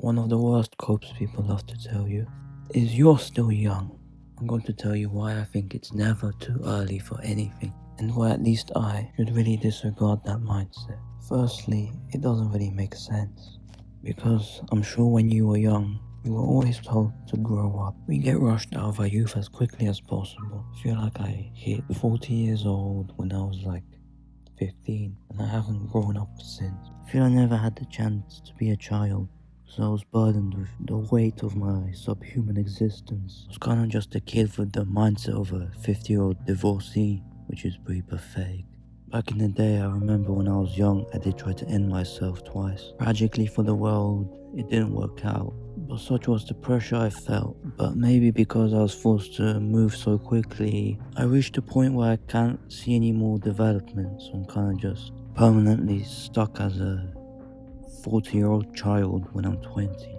One of the worst quotes people love to tell you is you're still young. I'm going to tell you why I think it's never too early for anything, and why at least I should really disregard that mindset. Firstly, it doesn't really make sense, because I'm sure when you were young, we were always told to grow up. We get rushed out of our youth as quickly as possible. I feel like I hit 40 years old when I was like 15, and I haven't grown up since. I feel I never had the chance to be a child, so I was burdened with the weight of my subhuman existence. I was kind of just a kid with the mindset of a 50-year-old divorcee, which is pretty pathetic. Back in the day, I remember when I was young, I did try to end myself twice. Tragically for the world, it didn't work out, but such was the pressure I felt. But maybe because I was forced to move so quickly, I reached a point where I can't see any more development, so I'm kind of just permanently stuck as a 40-year-old child when I'm 20.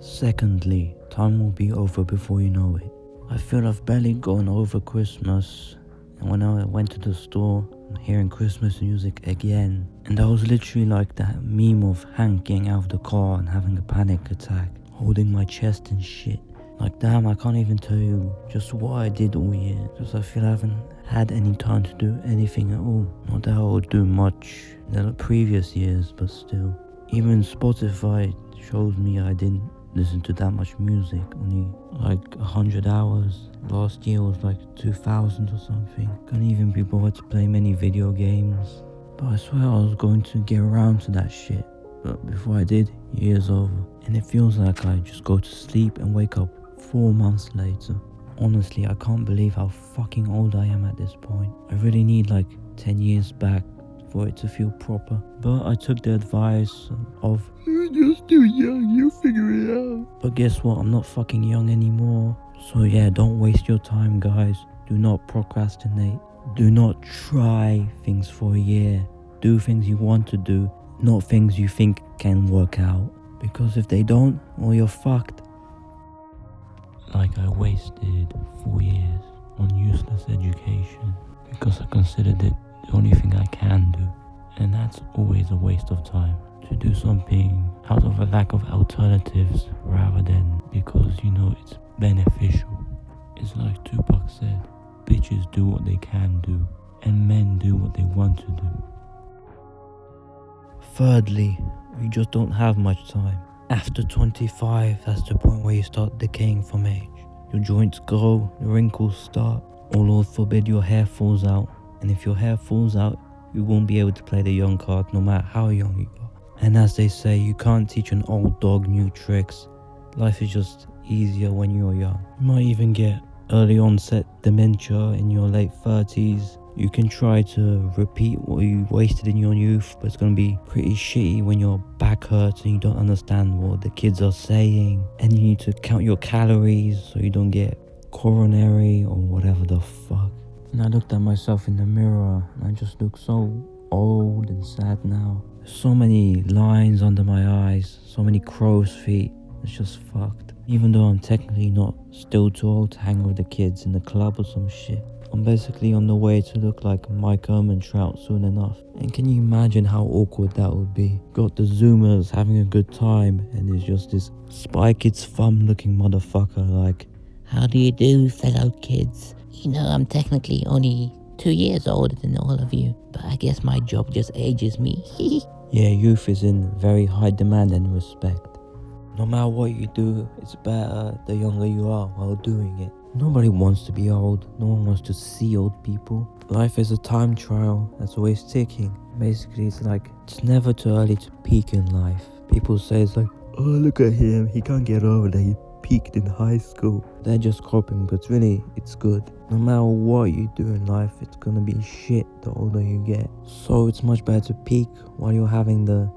Secondly, time will be over before you know it. I feel I've barely gone over Christmas, and when I went to the store, I'm hearing Christmas music again, and I was literally like that meme of Hank getting out of the car and having a panic attack, holding my chest and shit. Like, damn, I can't even tell you just what I did all year, because I feel I haven't had any time to do anything at all. Not that I would do much in the previous years, but still. Even Spotify shows me I didn't listen to that much music, only like 100 hours. Last year was like 2000 or something. Couldn't even be bothered to play many video games. But I swear I was going to get around to that shit. But before I did, year's over. And it feels like I just go to sleep and wake up 4 months later. Honestly, I can't believe how fucking old I am at this point. I really need like 10 years back for it to feel proper. But I took the advice of, "You're just too young, you'll figure it out." But guess what? I'm not fucking young anymore. So yeah, don't waste your time, guys. Do not procrastinate. Do not try things for a year. Do things you want to do, not things you think can work out. Because if they don't, well, you're fucked. Like, I wasted 4 years on useless education because I considered it the only thing I can do, and that's always a waste of time. To do something out of a lack of alternatives rather than because you know it's beneficial. It's like Tupac said, bitches do what they can do and men do what they want to do. Thirdly, we just don't have much time. After 25, that's the point where you start decaying from age. Your joints grow, the wrinkles start, or Lord forbid your hair falls out. And if your hair falls out, you won't be able to play the young card no matter how young you are. And as they say, you can't teach an old dog new tricks. Life is just easier when you're young. You might even get early onset dementia in your late 30s. You can try to repeat what you wasted in your youth, but it's going to be pretty shitty when your back hurts and you don't understand what the kids are saying. And you need to count your calories so you don't get coronary or whatever the fuck. And I looked at myself in the mirror and I just look so old and sad now. There's so many lines under my eyes, so many crow's feet. It's just fucked. Even though I'm technically not still too old to hang with the kids in the club or some shit, I'm basically on the way to look like Mike Ehrmantraut soon enough. And can you imagine how awkward that would be? Got the Zoomers having a good time, and there's just this Spy Kids fun looking motherfucker like, "How do you do, fellow kids? You know, I'm technically only 2 years older than all of you, but I guess my job just ages me." yeah, youth is in very high demand and respect. No matter what you do, it's better the younger you are while doing it. Nobody wants to be old. No one wants to see old people. Life is a time trial that's always ticking. Basically, it's like, it's never too early to peak in life. People say it's like, "Oh, look at him, he can't get over that he peaked in high school." They're just coping, but really, it's good. No matter what you do in life, it's gonna be shit the older you get. So it's much better to peak while you're having the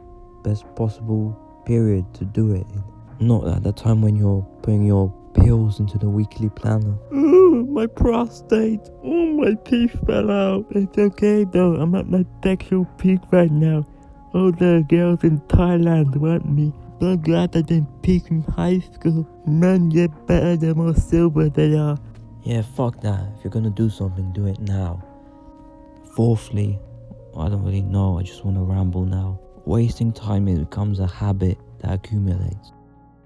best possible period to do it in. Not at the time when you're putting your pills into the weekly planner. "Oh, my prostate. Oh, my teeth fell out. It's okay though, I'm at my sexual peak right now. All the girls in Thailand want me. So glad I didn't peak in high school. Men get better the more sober they are." Yeah, fuck that. If you're gonna do something, do it now. Fourthly, I don't really know, I just want to ramble now. Wasting time, it becomes a habit that accumulates.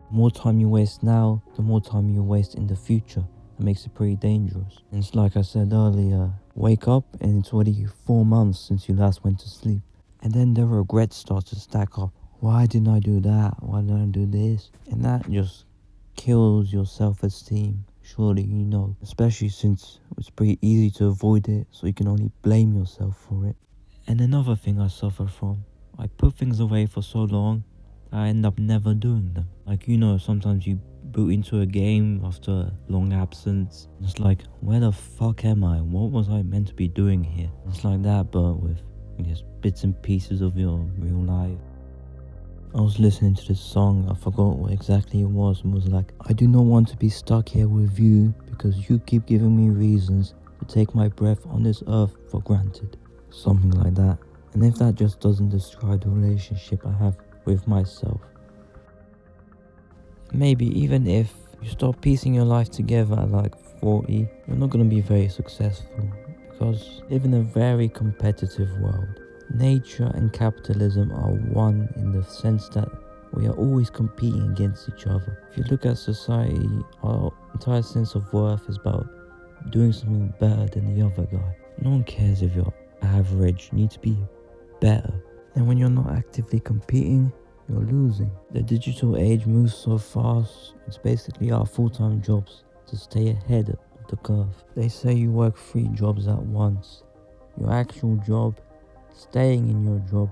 The more time you waste now, the more time you waste in the future. That makes it pretty dangerous. And it's like I said earlier, wake up and it's already 4 months since you last went to sleep. And then the regrets start to stack up. Why didn't I do that? Why didn't I do this? And that just kills your self-esteem. Surely you know, especially since it's pretty easy to avoid it, so you can only blame yourself for it. And another thing I suffer from, I put things away for so long that I end up never doing them. Like, you know, sometimes you boot into a game after a long absence. It's like, where the fuck am I? What was I meant to be doing here? It's like that, but with, I guess, bits and pieces of your real life. I was listening to this song, I forgot what exactly it was, and was like, I do not want to be stuck here with you because you keep giving me reasons to take my breath on this earth for granted. Something like that. And if that just doesn't describe the relationship I have with myself. Maybe even if you start piecing your life together at like 40, you're not going to be very successful because we live in a very competitive world. Nature and capitalism are one in the sense that we are always competing against each other. If you look at society, our entire sense of worth is about doing something better than the other guy. No one cares if you're average, you need to be better. And when you're not actively competing, you're losing. The digital age moves so fast, it's basically our full-time jobs to stay ahead of the curve. They say you work 3 jobs at once. Your actual job, staying in your job,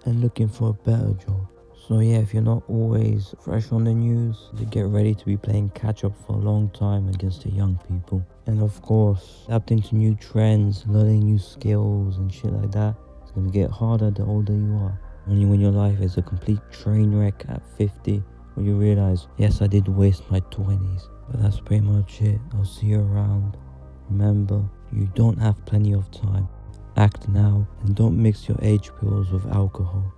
and looking for a better job. So yeah, if you're not always fresh on the news, you get ready to be playing catch up for a long time against the young people. And of course, adapting to new trends, learning new skills and shit like that, it's gonna get harder the older you are. Only when your life is a complete train wreck at 50 will you realize, yes, I did waste my 20s. But that's pretty much it. I'll see you around. Remember, you don't have plenty of time. Act now and don't mix your age pills with alcohol.